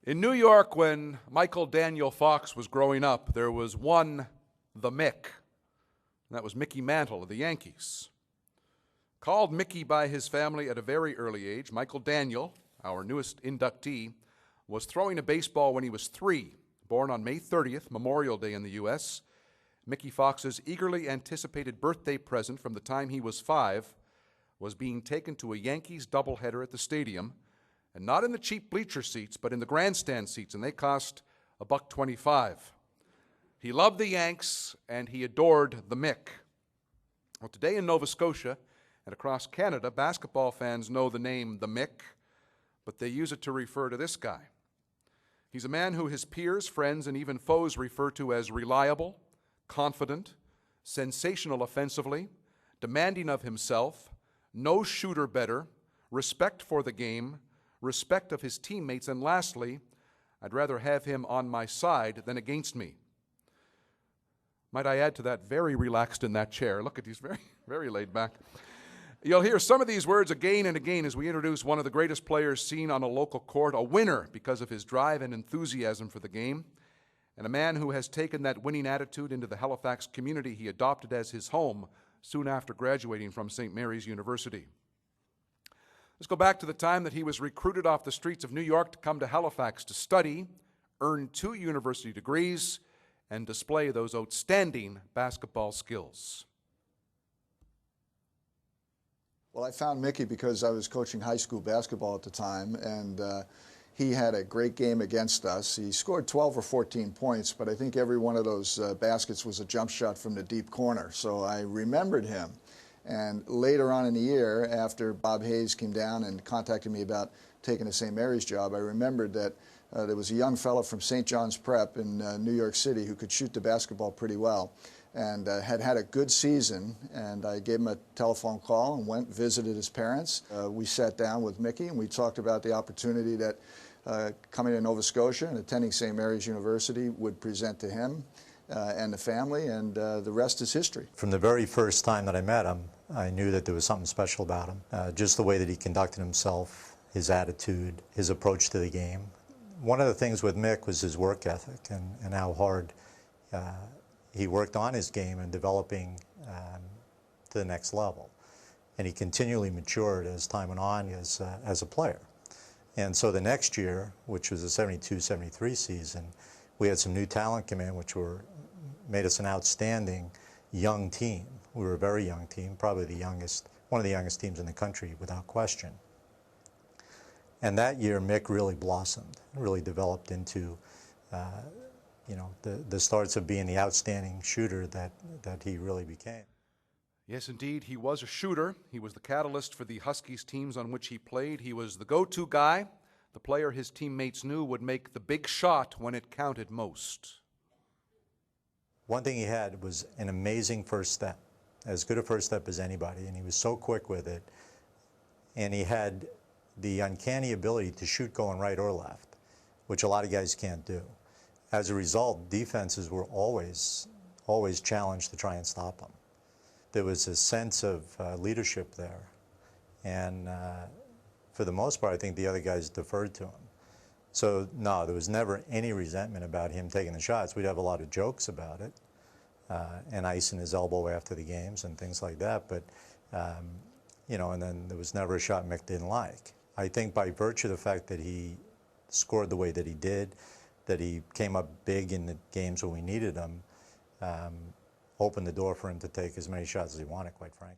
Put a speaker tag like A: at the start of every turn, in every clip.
A: In New York, when Michael Daniel Fox was growing up, there was one, the Mick, and that was Mickey Mantle of the Yankees. Called Mickey by his family at a very early age, Michael Daniel, our newest inductee, was throwing a baseball when he was 3, born on May 30th, Memorial Day in the U.S. Mickey Fox's eagerly anticipated birthday present from the time he was 5 was being taken to a Yankees doubleheader at the stadium, and not in the cheap bleacher seats, but in the grandstand seats, and they cost $1.25. He loved the Yanks, and he adored the Mick. Well, today in Nova Scotia and across Canada, basketball fans know the name the Mick, but they use it to refer to this guy. He's a man who his peers, friends, and even foes refer to as reliable, confident, sensational offensively, demanding of himself, no shooter better, respect for the game, respect of his teammates, and lastly, I'd rather have him on my side than against me. Might I add to that, very relaxed in that chair. Look at he's very, very laid back. You'll hear some of these words again and again as we introduce one of the greatest players seen on a local court, a winner because of his drive and enthusiasm for the game, and a man who has taken that winning attitude into the Halifax community he adopted as his home soon after graduating from St. Mary's University. Let's go back to the time that he was recruited off the streets of New York to come to Halifax to study, earn 2 university degrees, and display those outstanding basketball skills.
B: Well, I found Mickey because I was coaching high school basketball at the time, and he had a great game against us. He scored 12 or 14 points, but I think every one of those baskets was a jump shot from the deep corner, so I remembered him. And later on in the year, after Bob Hayes came down and contacted me about taking a St. Mary's job, I remembered that there was a young fellow from St. John's Prep in New York City who could shoot the basketball pretty well and had a good season, and I gave him a telephone call and went and visited his parents. We sat down with Mickey and we talked about the opportunity that coming to Nova Scotia and attending St. Mary's University would present to him and the family, and the rest is history.
C: From the very first time that I met him, I knew that there was something special about him. Just the way that he conducted himself, his attitude, his approach to the game. One of the things with Mick was his work ethic and how hard he worked on his game and developing to the next level. And he continually matured as time went on as a player. And so the next year, which was the 72-73 season, we had some new talent come in, which made us an outstanding young team. We were a very young team, probably one of the youngest teams in the country, without question. And that year, Mick really blossomed, really developed into, the starts of being the outstanding shooter that he really became.
A: Yes, indeed, he was a shooter. He was the catalyst for the Huskies teams on which he played. He was the go-to guy, the player his teammates knew would make the big shot when it counted most.
C: One thing he had was an amazing first step, as good a first step as anybody, and he was so quick with it. And he had the uncanny ability to shoot going right or left, which a lot of guys can't do. As a result, defenses were always challenged to try and stop him. There was a sense of leadership there, and for the most part, I think the other guys deferred to him. So no, there was never any resentment about him taking the shots. We'd have a lot of jokes about it, and icing his elbow after the games and things like that, but and then there was never a shot Mick didn't like. I think by virtue of the fact that he scored the way that he did, that he came up big in the games when we needed him, opened the door for him to take as many shots as he wanted, quite frankly.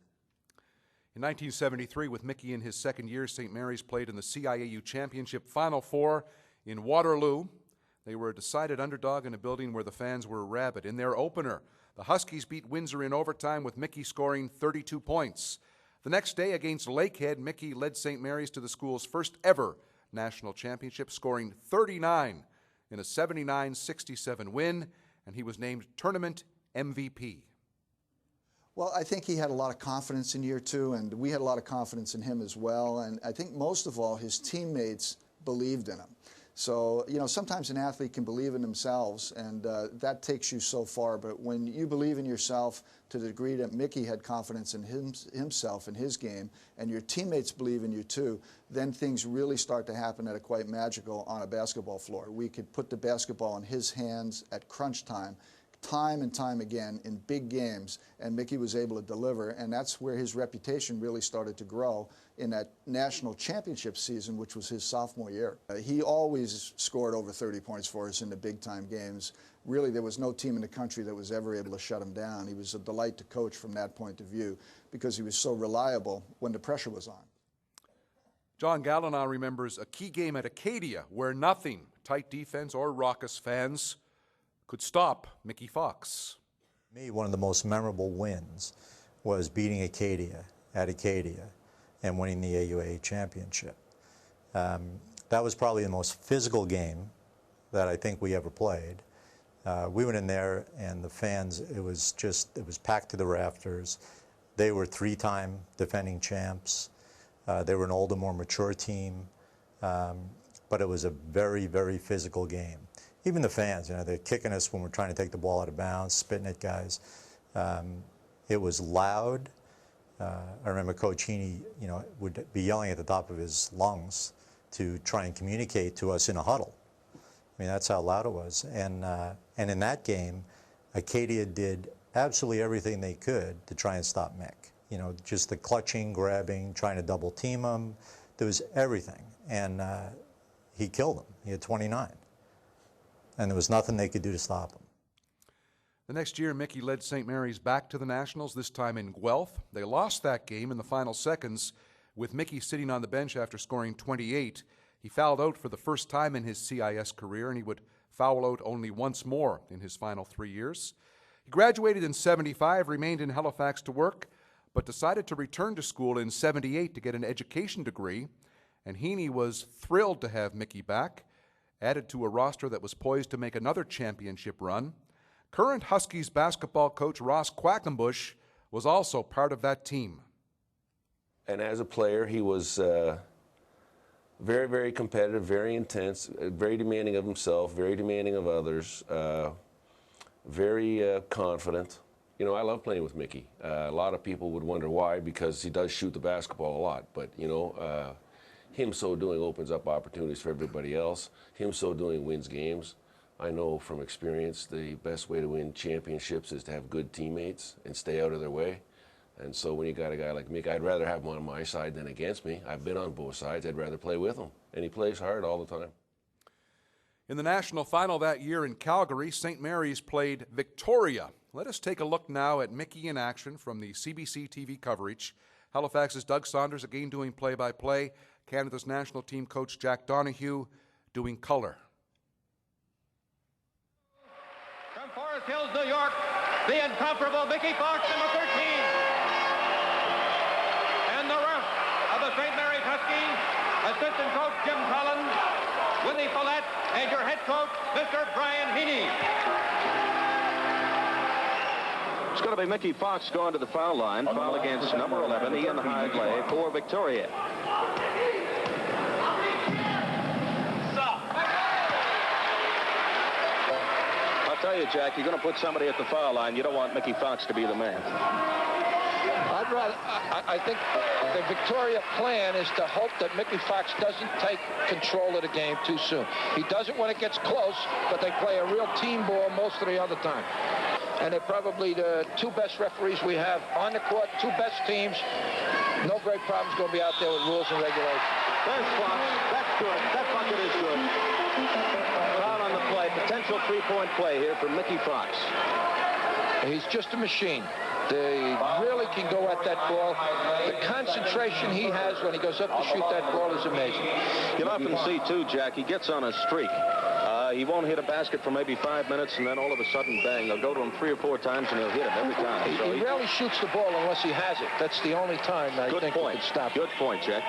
A: In 1973, with Mickey in his second year, St. Mary's played in the CIAU Championship Final Four in Waterloo. They were a decided underdog in a building where the fans were rabid. In their opener, the Huskies beat Windsor in overtime with Mickey scoring 32 points. The next day against Lakehead, Mickey led St. Mary's to the school's first ever national championship, scoring 39 in a 79-67 win, and he was named tournament MVP.
B: Well, I think he had a lot of confidence in year 2, and we had a lot of confidence in him as well. And I think most of all, his teammates believed in him. So, you know, sometimes an athlete can believe in themselves, and that takes you so far. But when you believe in yourself to the degree that Mickey had confidence in himself and his game, and your teammates believe in you too, then things really start to happen that are quite magical on a basketball floor. We could put the basketball in his hands at crunch time and time again in big games, and Mickey was able to deliver, and that's where his reputation really started to grow in that national championship season, which was his sophomore year. He always scored over 30 points for us in the big-time games. Really, there was no team in the country that was ever able to shut him down. He was a delight to coach from that point of view because he was so reliable when the pressure was on.
A: John Gallina remembers a key game at Acadia where nothing, tight defense or raucous fans, could stop Mickey Fox.
C: For me, one of the most memorable wins was beating Acadia at Acadia and winning the AUA championship. That was probably the most physical game that I think we ever played. We went in there, and the fans, it was packed to the rafters. They were three-time defending champs. They were an older, more mature team, but it was a very, very physical game. Even the fans, you know, they're kicking us when we're trying to take the ball out of bounds, spitting at guys. It was loud. I remember Coach Heaney, you know, would be yelling at the top of his lungs to try and communicate to us in a huddle. I mean, that's how loud it was. And in that game, Acadia did absolutely everything they could to try and stop Mick. You know, just the clutching, grabbing, trying to double team him. There was everything. And he killed him. He had 29. And there was nothing they could do to stop him.
A: The next year, Mickey led St. Mary's back to the Nationals, this time in Guelph. They lost that game in the final seconds, with Mickey sitting on the bench after scoring 28. He fouled out for the first time in his CIS career, and he would foul out only once more in his final 3 years. He graduated in '75, remained in Halifax to work, but decided to return to school in '78 to get an education degree, and Heaney was thrilled to have Mickey back, added to a roster that was poised to make another championship run. Current Huskies basketball coach Ross Quackenbush was also part of that team.
D: And as a player, he was very, very competitive, very intense, very demanding of himself, very demanding of others, very confident. You know, I love playing with Mickey. A lot of people would wonder why, because he does shoot the basketball a lot. But, you know, him so doing opens up opportunities for everybody else. Him so doing wins games. I know from experience the best way to win championships is to have good teammates and stay out of their way. And so when you got a guy like Mick, I'd rather have him on my side than against me. I've been on both sides. I'd rather play with him. And he plays hard all the time.
A: In the national final that year in Calgary, St. Mary's played Victoria. Let us take a look now at Mickey in action from the CBC TV coverage. Halifax's Doug Saunders again doing play-by-play. Canada's national team coach Jack Donahue doing color.
E: From Forest Hills, New York, the incomparable Mickey Fox, number 13. And the ref of the St. Mary's Huskies, assistant coach Jim Collins, Willie Follett, and your head coach, Mr. Brian Heaney.
F: It's going to be Mickey Fox going to the foul line. Foul against number 11, Ian Hidlay, for Victoria. I'll tell you, Jack, you're going to put somebody at the foul line. You don't want Mickey Fox to be the man.
G: I think the Victoria plan is to hope that Mickey Fox doesn't take control of the game too soon. He does it when it gets close, but they play a real team ball most of the other time. And they're probably the two best referees we have on the court, two best teams. No great problems going to be out there with rules and regulations.
F: There's Fox. That's good. That bucket is good. Foul on the play. Potential three-point play here for Mickey Fox.
G: He's just a machine. They really can go at that ball. The concentration he has when he goes up to shoot that ball is amazing.
F: You'll often see, too, Jack, he gets on a streak. He won't hit a basket for maybe 5 minutes, and then all of a sudden, bang, they'll go to him 3 or 4 times, and he'll hit him every time. So
G: he rarely shoots the ball unless he has it. That's the only time I think he could stop.
F: Good point, Jack.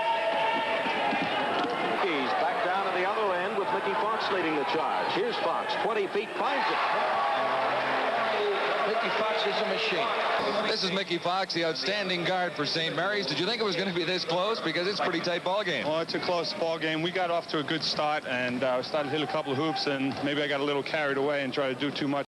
F: He's back down to the other end with Mickey Fox leading the charge. Here's Fox, 20 feet, finds it.
G: Mickey Fox is a machine.
H: This is Mickey Fox, the outstanding guard for St. Mary's. Did you think it was going to be this close? Because it's a pretty tight ball game.
I: Well, it's a close ball game. We got off to a good start and started to hit a couple of hoops, and maybe I got a little carried away and tried to do too much.